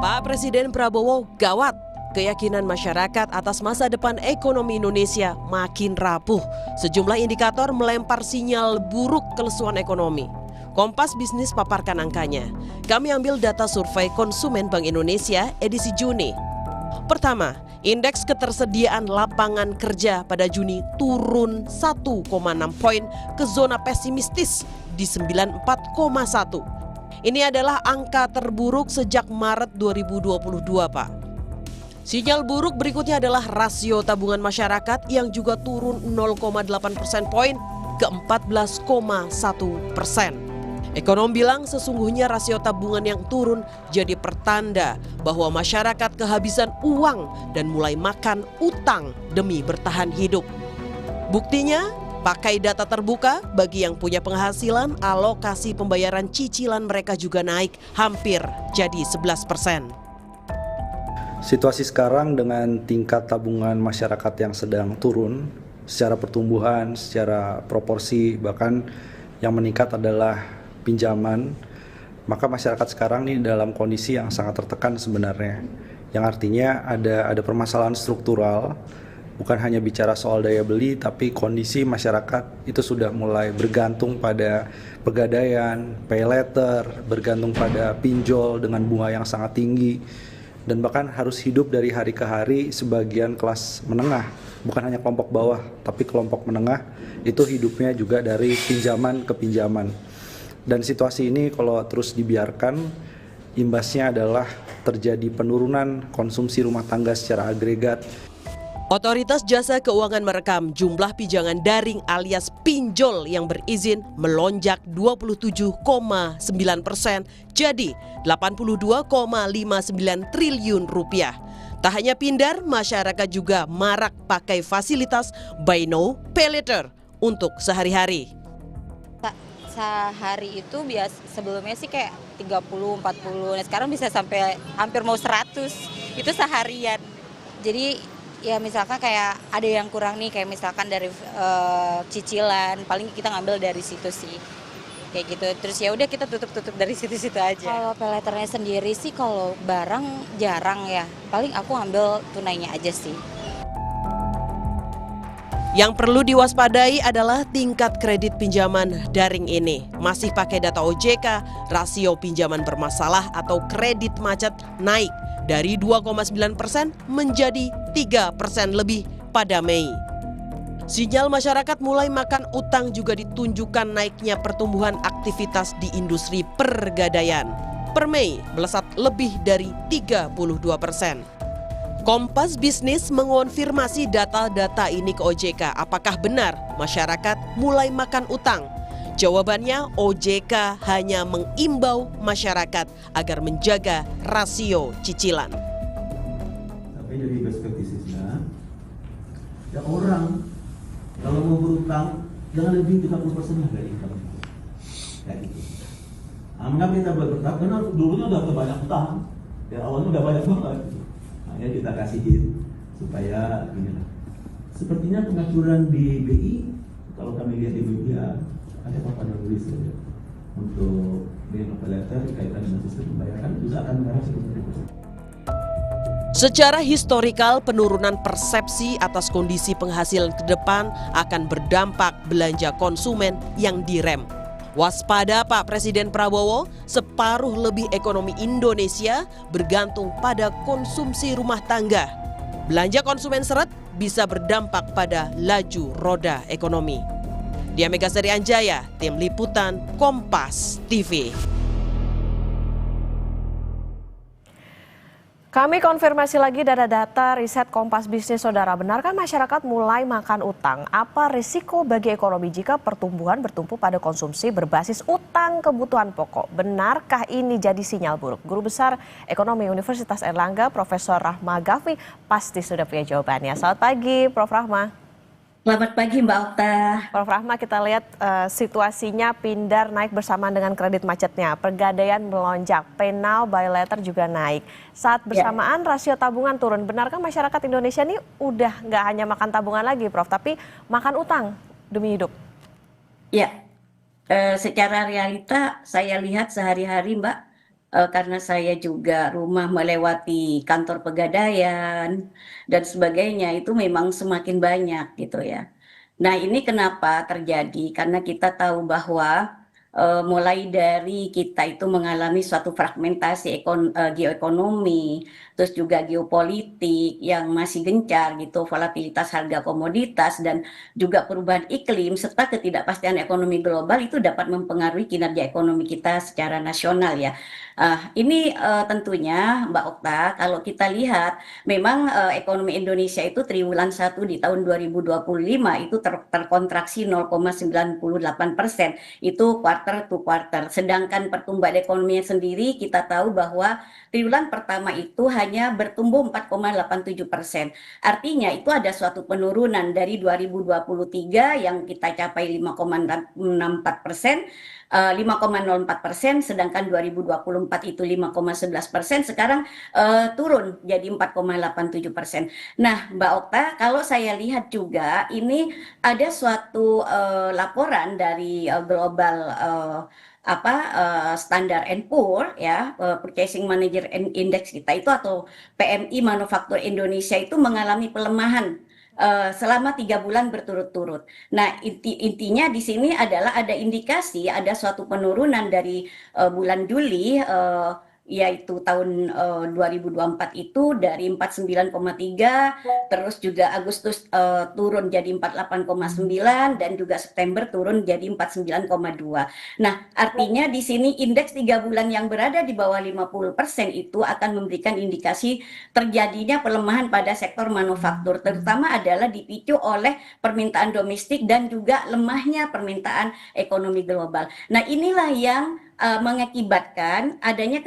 Pak Presiden Prabowo gawat. Keyakinan masyarakat atas masa depan ekonomi Indonesia makin rapuh. Sejumlah indikator melempar sinyal buruk kelesuan ekonomi. Kompas Bisnis paparkan angkanya. Kami ambil data survei konsumen Bank Indonesia edisi Juni. Pertama, indeks ketersediaan lapangan kerja pada Juni turun 1,6 poin ke zona pesimistis di 94,1. Ini adalah angka terburuk sejak Maret 2022, Pak. Sinyal buruk berikutnya adalah rasio tabungan masyarakat yang juga turun 0,8 persen poin ke 14,1%. Ekonom bilang sesungguhnya rasio tabungan yang turun jadi pertanda bahwa masyarakat kehabisan uang dan mulai makan utang demi bertahan hidup. Buktinya, pakai data terbuka, bagi yang punya penghasilan, alokasi pembayaran cicilan mereka juga naik hampir jadi 11%. Situasi sekarang dengan tingkat tabungan masyarakat yang sedang turun secara pertumbuhan, secara proporsi, bahkan yang meningkat adalah pinjaman, maka masyarakat sekarang ini dalam kondisi yang sangat tertekan sebenarnya. Yang artinya ada permasalahan struktural, bukan hanya bicara soal daya beli, tapi kondisi masyarakat itu sudah mulai bergantung pada pegadaian, pay letter, bergantung pada pinjol dengan bunga yang sangat tinggi, dan bahkan harus hidup dari hari ke hari. Sebagian kelas menengah, bukan hanya kelompok bawah, tapi kelompok menengah, itu hidupnya juga dari pinjaman ke pinjaman. Dan situasi ini kalau terus dibiarkan, imbasnya adalah terjadi penurunan konsumsi rumah tangga secara agregat. Otoritas Jasa Keuangan merekam jumlah pinjaman daring alias pinjol yang berizin melonjak 27,9% jadi 82,59 triliun rupiah. Tak hanya pindar, masyarakat juga marak pakai fasilitas buy now, pay later untuk sehari-hari. Sehari itu sebelumnya sih kayak 30, 40, nah sekarang bisa sampai hampir mau 100, itu seharian. Jadi ya misalkan kayak ada yang kurang nih, kayak misalkan dari cicilan, paling kita ngambil dari situ sih, kayak gitu. Terus ya udah kita tutup dari situ-situ aja. Kalau pay letternya sendiri sih kalau barang jarang ya, paling aku ambil tunainya aja sih. Yang perlu diwaspadai adalah tingkat kredit pinjaman daring ini. Masih pakai data OJK, rasio pinjaman bermasalah atau kredit macet naik dari 2,9% menjadi 3% lebih pada Mei. Sinyal masyarakat mulai makan utang juga ditunjukkan naiknya pertumbuhan aktivitas di industri pergadaian. Per Mei melesat lebih dari 32%. Kompas Bisnis mengonfirmasi data-data ini ke OJK. Apakah benar masyarakat mulai makan utang? Jawabannya, OJK hanya mengimbau masyarakat agar menjaga rasio cicilan. Tapi dari perspektifnya, ya orang kalau mau berutang jangan lebih 30% dari income. Kayak gitu. Mengapa kita berutang? Karena dulunya udah banyak utang, ya awalnya udah banyak banget. Makanya kita kasihin supaya inilah. Sepertinya pengaturan di BI, kalau kami lihat di media, ada paparan tulis ya, untuk pay letter kaitan dengan sistem pembayaran juga akan mengarah seperti itu. Secara historikal, penurunan persepsi atas kondisi penghasilan ke depan akan berdampak belanja konsumen yang direm. Waspada Pak Presiden Prabowo, separuh lebih ekonomi Indonesia bergantung pada konsumsi rumah tangga. Belanja konsumen seret bisa berdampak pada laju roda ekonomi. Dia Megasari Anjaya, Tim Liputan, Kompas TV. Kami konfirmasi lagi data riset Kompas Bisnis, Saudara. Benarkah masyarakat mulai makan utang? Apa risiko bagi ekonomi jika pertumbuhan bertumpu pada konsumsi berbasis utang kebutuhan pokok? Benarkah ini jadi sinyal buruk? Guru Besar Ekonomi Universitas Airlangga, Profesor Rahma Ghaffi, pasti sudah punya jawabannya. Selamat pagi, Prof. Rahma. Selamat pagi Mbak Okta. Prof. Rahma, kita lihat situasinya pindar naik bersamaan dengan kredit macetnya. Pegadaian melonjak, pay now, buy later juga naik. Saat bersamaan rasio tabungan turun. Benarkah masyarakat Indonesia ini udah nggak hanya makan tabungan lagi, Prof, tapi makan utang demi hidup? Ya, secara realita saya lihat sehari-hari Mbak, karena saya juga rumah melewati kantor Pegadaian dan sebagainya, itu memang semakin banyak gitu ya. Nah, ini kenapa terjadi? Karena kita tahu bahwa mulai dari kita itu mengalami suatu fragmentasi geoekonomi, terus juga geopolitik yang masih gencar gitu, volatilitas harga komoditas dan juga perubahan iklim serta ketidakpastian ekonomi global itu dapat mempengaruhi kinerja ekonomi kita secara nasional ya. Ini tentunya Mbak Okta, kalau kita lihat memang ekonomi Indonesia itu triwulan 1 di tahun 2025 itu terkontraksi 0,98%, itu quarter to quarter. Sedangkan pertumbuhan ekonominya sendiri kita tahu bahwa triwulan pertama itu hanya bertumbuh 4,87%. Artinya itu ada suatu penurunan dari 2023 yang kita capai 5,64%, 5,04%, sedangkan 2024 itu 5,11%, sekarang turun jadi 4,87%. Nah, Mbak Okta, kalau saya lihat juga ini ada suatu laporan dari global Standard and Poor ya, Purchasing Manager Index kita itu atau PMI Manufaktur Indonesia itu mengalami pelemahan selama 3 bulan berturut-turut. Nah, intinya di sini adalah ada indikasi ada suatu penurunan dari bulan Juli, yaitu tahun 2024 itu dari 49,3, terus juga Agustus turun jadi 48,9, dan juga September turun jadi 49,2. Nah, artinya di sini indeks 3 bulan yang berada di bawah 50% itu akan memberikan indikasi terjadinya pelemahan pada sektor manufaktur, terutama adalah dipicu oleh permintaan domestik dan juga lemahnya permintaan ekonomi global. Nah, inilah yang mengakibatkan adanya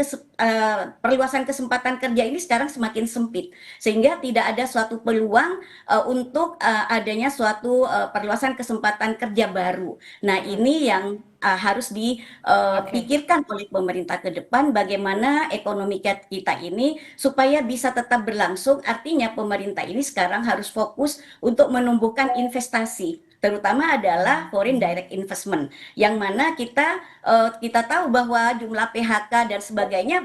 perluasan kesempatan kerja ini sekarang semakin sempit, sehingga tidak ada suatu peluang untuk adanya suatu perluasan kesempatan kerja baru. Nah, ini yang harus dipikirkan oleh pemerintah ke depan, bagaimana ekonomi kita ini supaya bisa tetap berlangsung. Artinya pemerintah ini sekarang harus fokus untuk menumbuhkan investasi, terutama adalah foreign direct investment, yang mana kita tahu bahwa jumlah PHK dan sebagainya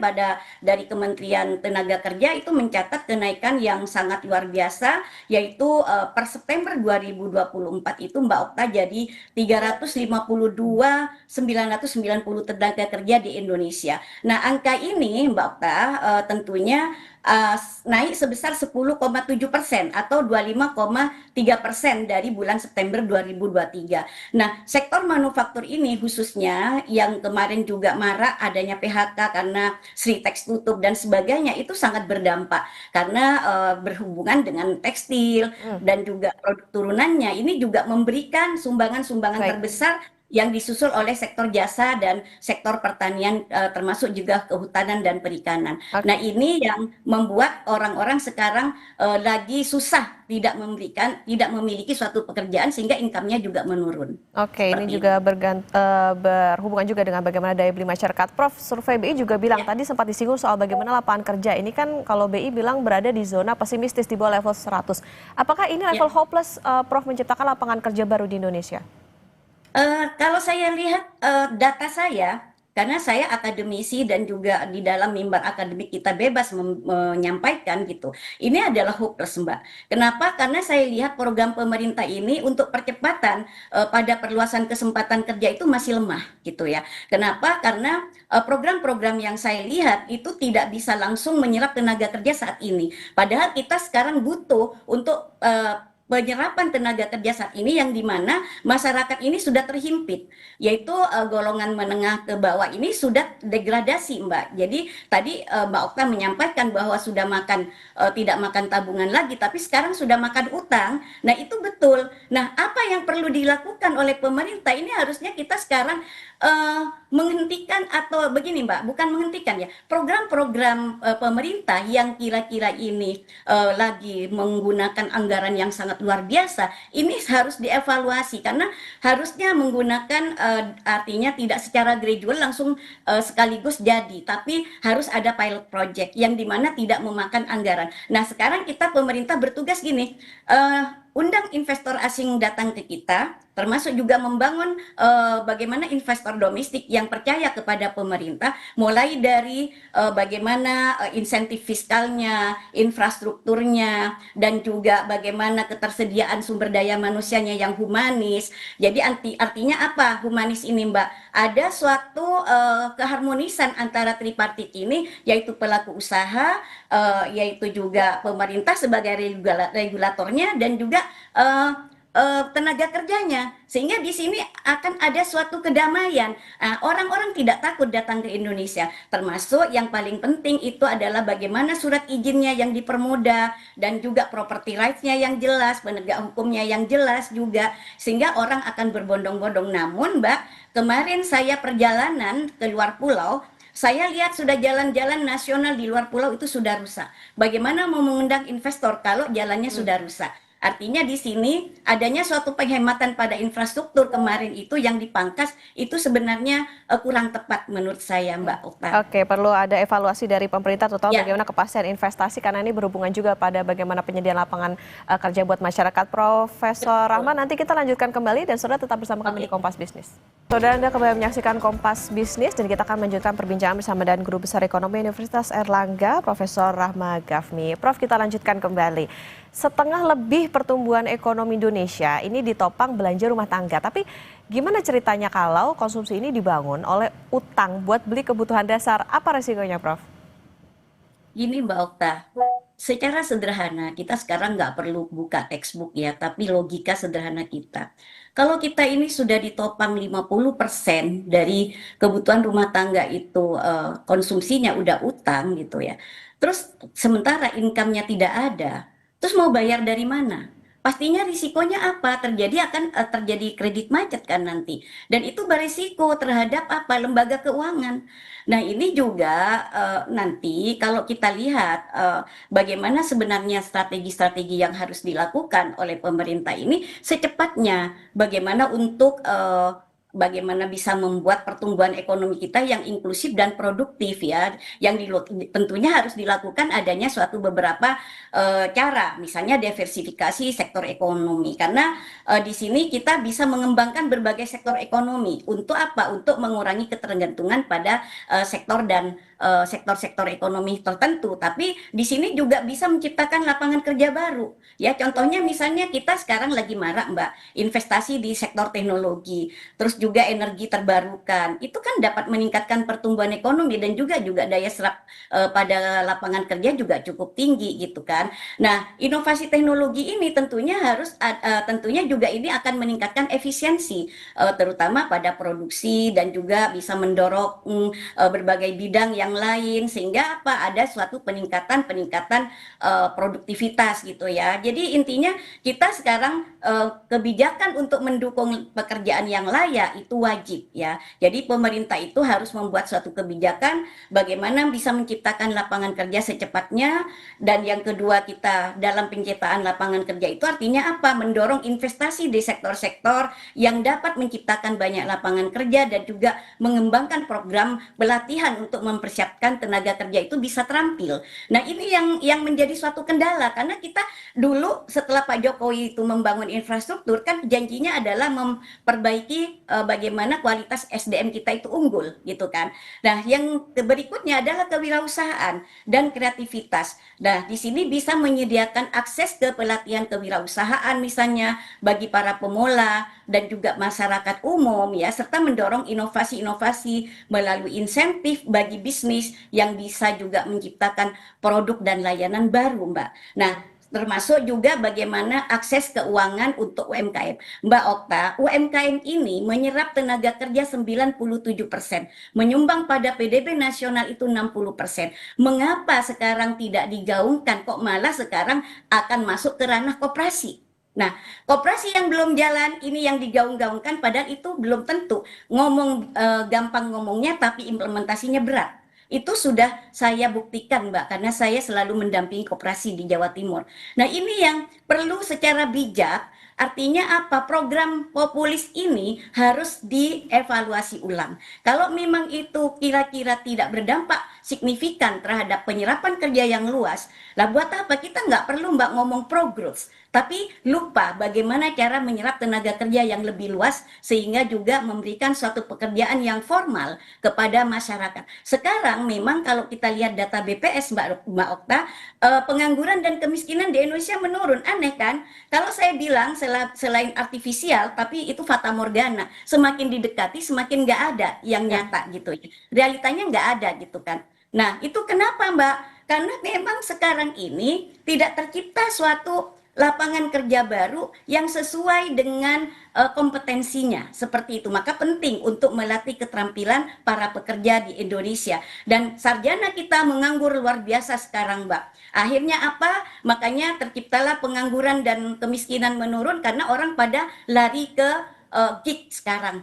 dari Kementerian Tenaga Kerja itu mencatat kenaikan yang sangat luar biasa, yaitu per September 2024 itu Mbak Okta jadi 352.990 tenaga kerja di Indonesia. Nah, angka ini Mbak Okta tentunya naik sebesar 10,7% atau 25,3% dari bulan September 2023. Nah, sektor manufaktur ini khususnya yang kemarin juga marak adanya PHK karena Sritex tutup dan sebagainya, itu sangat berdampak karena berhubungan dengan tekstil dan juga produk turunannya. Ini juga memberikan sumbangan-sumbangan terbesar yang disusul oleh sektor jasa dan sektor pertanian, termasuk juga kehutanan dan perikanan. Nah, ini yang membuat orang-orang sekarang lagi susah, tidak memiliki suatu pekerjaan sehingga income-nya juga menurun. Oke, ini juga berhubungan juga dengan bagaimana daya beli masyarakat. Prof, survei BI juga bilang tadi sempat disinggung soal bagaimana lapangan kerja. Ini kan kalau BI bilang berada di zona pesimistis di bawah level 100. Apakah ini level hopeless, Prof, menciptakan lapangan kerja baru di Indonesia? Kalau saya lihat data saya, karena saya akademisi dan juga di dalam mimbar akademik kita bebas menyampaikan gitu, ini adalah hopeless, Mbak. Kenapa? Karena saya lihat program pemerintah ini untuk percepatan pada perluasan kesempatan kerja itu masih lemah gitu ya. Kenapa? Karena program-program yang saya lihat itu tidak bisa langsung menyerap tenaga kerja saat ini. Padahal kita sekarang butuh untuk penyerapan tenaga kerja saat ini, yang dimana masyarakat ini sudah terhimpit, yaitu golongan menengah ke bawah ini sudah degradasi, Mbak. Jadi tadi Mbak Okta menyampaikan bahwa sudah tidak makan tabungan lagi, tapi sekarang sudah makan utang. Nah, itu betul. Nah, apa yang perlu dilakukan oleh pemerintah ini harusnya kita sekarang menghentikan, atau begini Mbak, bukan menghentikan ya, program-program pemerintah yang kira-kira ini lagi menggunakan anggaran yang sangat luar biasa, ini harus dievaluasi karena harusnya menggunakan artinya tidak secara gradual langsung sekaligus jadi, tapi harus ada pilot project yang dimana tidak memakan anggaran. Nah, sekarang pemerintah bertugas gini, undang investor asing datang ke kita, termasuk juga membangun bagaimana investor domestik yang percaya kepada pemerintah, mulai dari bagaimana insentif fiskalnya, infrastrukturnya, dan juga bagaimana ketersediaan sumber daya manusianya yang humanis. Jadi artinya apa humanis ini, Mbak? Ada suatu keharmonisan antara tripartit ini, yaitu pelaku usaha, yaitu juga pemerintah sebagai regulatornya, dan juga tenaga kerjanya, sehingga di sini akan ada suatu kedamaian. Orang-orang tidak takut datang ke Indonesia, termasuk yang paling penting itu adalah bagaimana surat izinnya yang dipermudah, dan juga property rights-nya yang jelas, penegak hukumnya yang jelas juga, sehingga orang akan berbondong-bondong. Namun Mbak, kemarin saya perjalanan ke luar pulau, saya lihat sudah jalan-jalan nasional di luar pulau itu sudah rusak. Bagaimana mau mengundang investor kalau jalannya sudah rusak? Artinya di sini adanya suatu penghematan pada infrastruktur kemarin itu yang dipangkas itu sebenarnya kurang tepat menurut saya, Mbak Okta. Oke, perlu ada evaluasi dari pemerintah total Ya. bagaimana kepastian investasi, karena ini berhubungan juga pada bagaimana penyediaan lapangan kerja buat masyarakat. Profesor Rahman, nanti kita lanjutkan kembali dan saudara tetap bersama kami di Kompas Bisnis. Saudara, Anda kembali menyaksikan Kompas Bisnis dan kita akan melanjutkan perbincangan bersama dengan Guru Besar Ekonomi Universitas Airlangga, Profesor Rahma Gafni. Prof, kita lanjutkan kembali. Setengah lebih pertumbuhan ekonomi Indonesia ini ditopang belanja rumah tangga. Tapi gimana ceritanya kalau konsumsi ini dibangun oleh utang buat beli kebutuhan dasar? Apa resikonya, Prof? Gini Mbak Okta, secara sederhana kita sekarang nggak perlu buka textbook ya, tapi logika sederhana kita. Kalau kita ini sudah ditopang 50% dari kebutuhan rumah tangga itu konsumsinya udah utang gitu ya. Terus sementara income-nya tidak ada, terus mau bayar dari mana? Pastinya risikonya apa? Terjadi kredit macet kan nanti. Dan itu berisiko terhadap apa? Lembaga keuangan. Nah, ini juga nanti kalau kita lihat bagaimana sebenarnya strategi-strategi yang harus dilakukan oleh pemerintah ini secepatnya, bagaimana untuk bagaimana bisa membuat pertumbuhan ekonomi kita yang inklusif dan produktif ya, yang tentunya harus dilakukan adanya suatu beberapa cara, misalnya diversifikasi sektor ekonomi, karena di sini kita bisa mengembangkan berbagai sektor ekonomi untuk apa? Untuk mengurangi ketergantungan pada sektor dan sektor-sektor ekonomi tertentu, tapi di sini juga bisa menciptakan lapangan kerja baru. Ya, contohnya misalnya kita sekarang lagi marak Mbak, investasi di sektor teknologi, terus juga energi terbarukan. Itu kan dapat meningkatkan pertumbuhan ekonomi dan juga daya serap pada lapangan kerja juga cukup tinggi gitu kan. Nah, inovasi teknologi ini tentunya juga ini akan meningkatkan efisiensi terutama pada produksi dan juga bisa mendorong berbagai bidang yang lain, sehingga apa? Ada suatu peningkatan produktivitas gitu ya. Jadi intinya kita sekarang kebijakan untuk mendukung pekerjaan yang layak itu wajib ya. Jadi pemerintah itu harus membuat suatu kebijakan bagaimana bisa menciptakan lapangan kerja secepatnya, dan yang kedua kita dalam penciptaan lapangan kerja itu artinya apa? Mendorong investasi di sektor-sektor yang dapat menciptakan banyak lapangan kerja dan juga mengembangkan program pelatihan untuk mempersiapkan tenaga kerja itu bisa terampil. Nah, ini yang menjadi suatu kendala, karena kita dulu setelah Pak Jokowi itu membangun infrastruktur kan janjinya adalah memperbaiki bagaimana kualitas SDM kita itu unggul gitu kan. Nah, yang berikutnya adalah kewirausahaan dan kreativitas. Nah, di sini bisa menyediakan akses ke pelatihan kewirausahaan misalnya bagi para pemula dan juga masyarakat umum ya, serta mendorong inovasi-inovasi melalui insentif bagi bisnis yang bisa juga menciptakan produk dan layanan baru, Mbak. Nah, termasuk juga bagaimana akses keuangan untuk UMKM. Mbak Okta, UMKM ini menyerap tenaga kerja 97%, menyumbang pada PDB nasional itu 60%. Mengapa sekarang tidak digaungkan, kok malah sekarang akan masuk ke ranah koperasi? Nah, koperasi yang belum jalan ini yang digaung-gaungkan, padahal itu belum tentu. Gampang ngomongnya tapi implementasinya berat. Itu sudah saya buktikan Mbak, karena saya selalu mendampingi koperasi di Jawa Timur. Nah, ini yang perlu secara bijak Artinya apa? Program populis ini harus dievaluasi ulang. Kalau memang itu kira-kira tidak berdampak signifikan terhadap penyerapan kerja yang luas, lah buat apa kita nggak perlu Mbak ngomong progress, tapi lupa bagaimana cara menyerap tenaga kerja yang lebih luas sehingga juga memberikan suatu pekerjaan yang formal kepada masyarakat. Sekarang memang kalau kita lihat data BPS Mbak Okta, pengangguran dan kemiskinan di Indonesia menurun. Aneh kan? Kalau saya bilang selain artifisial, tapi itu fata morgana. Semakin didekati, semakin nggak ada yang nyata gitu ya. Realitanya nggak ada gitu kan. Nah, itu kenapa Mbak? Karena memang sekarang ini tidak tercipta suatu lapangan kerja baru yang sesuai dengan kompetensinya seperti itu. Maka penting untuk melatih keterampilan para pekerja di Indonesia. Dan sarjana kita menganggur luar biasa sekarang, Mbak. Akhirnya apa? Makanya terciptalah pengangguran dan kemiskinan menurun karena orang pada lari ke gig sekarang.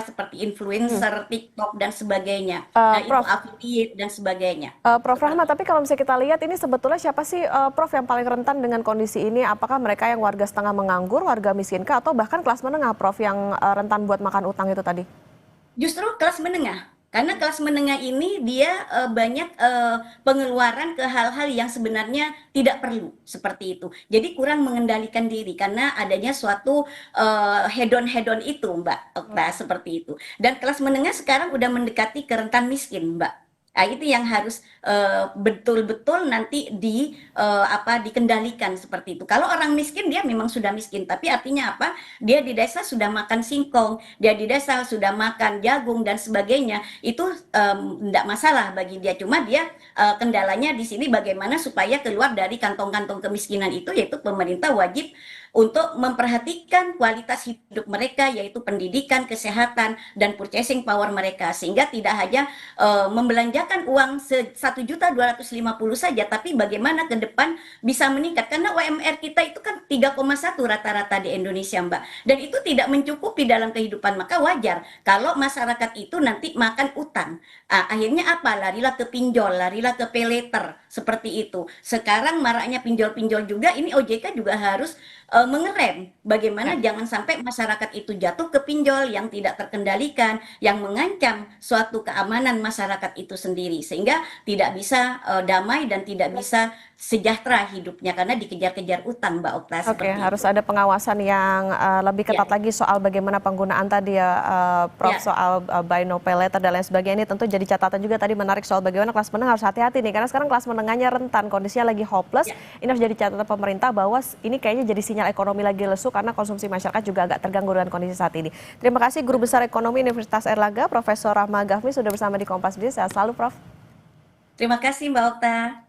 Seperti influencer, TikTok dan sebagainya. Nah, itu Prof. affiliate dan sebagainya. Prof. Rahmat, tapi kalau misalnya kita lihat ini sebetulnya siapa sih Prof yang paling rentan dengan kondisi ini? Apakah mereka yang warga setengah menganggur, warga miskin kah, atau bahkan kelas menengah Prof yang rentan buat makan utang itu tadi? Justru kelas menengah. Karena kelas menengah ini dia banyak pengeluaran ke hal-hal yang sebenarnya tidak perlu seperti itu. Jadi kurang mengendalikan diri karena adanya suatu hedon-hedon itu, Mbak Okta, seperti itu. Dan kelas menengah sekarang udah mendekati ke rentan miskin, Mbak. Nah, itu yang harus betul-betul nanti dikendalikan seperti itu. Kalau orang miskin dia memang sudah miskin, tapi artinya apa? Dia di desa sudah makan singkong, dia di desa sudah makan jagung dan sebagainya. Itu tidak masalah bagi dia. Cuma dia kendalanya di sini bagaimana supaya keluar dari kantong-kantong kemiskinan itu, yaitu pemerintah wajib untuk memperhatikan kualitas hidup mereka, yaitu pendidikan, kesehatan, dan purchasing power mereka, sehingga tidak hanya membelanjakan uang 1.250.000 saja, tapi bagaimana ke depan bisa meningkat, karena UMR kita itu kan 3,1 rata-rata di Indonesia, Mbak, dan itu tidak mencukupi dalam kehidupan, maka wajar kalau masyarakat itu nanti makan utang. Akhirnya apa? Larilah ke pinjol, larilah ke paylater, seperti itu. Sekarang maraknya pinjol-pinjol juga, ini OJK juga harus mengerem bagaimana jangan sampai masyarakat itu jatuh ke pinjol yang tidak terkendalikan, yang mengancam suatu keamanan masyarakat itu sendiri, sehingga tidak bisa damai dan tidak bisa sejahtera hidupnya karena dikejar-kejar utang, Mbak Okta. Oke, harus ada pengawasan yang lebih ketat lagi soal bagaimana penggunaan tadi ya, Prof, soal buy no pay later dan lain sebagainya. Ini tentu jadi catatan juga tadi menarik soal bagaimana kelas menengah harus hati-hati nih, karena sekarang kelas menengahnya rentan, kondisinya lagi hopeless. Ini harus jadi catatan pemerintah bahwa ini kayaknya jadi sinyal ekonomi lagi lesu karena konsumsi masyarakat juga agak terganggu dengan kondisi saat ini. Terima kasih Guru Besar Ekonomi Universitas Airlangga, Profesor Rahma Gafni sudah bersama di Kompas Bisnis. Sehat selalu, Prof. Terima kasih, Mbak Okta.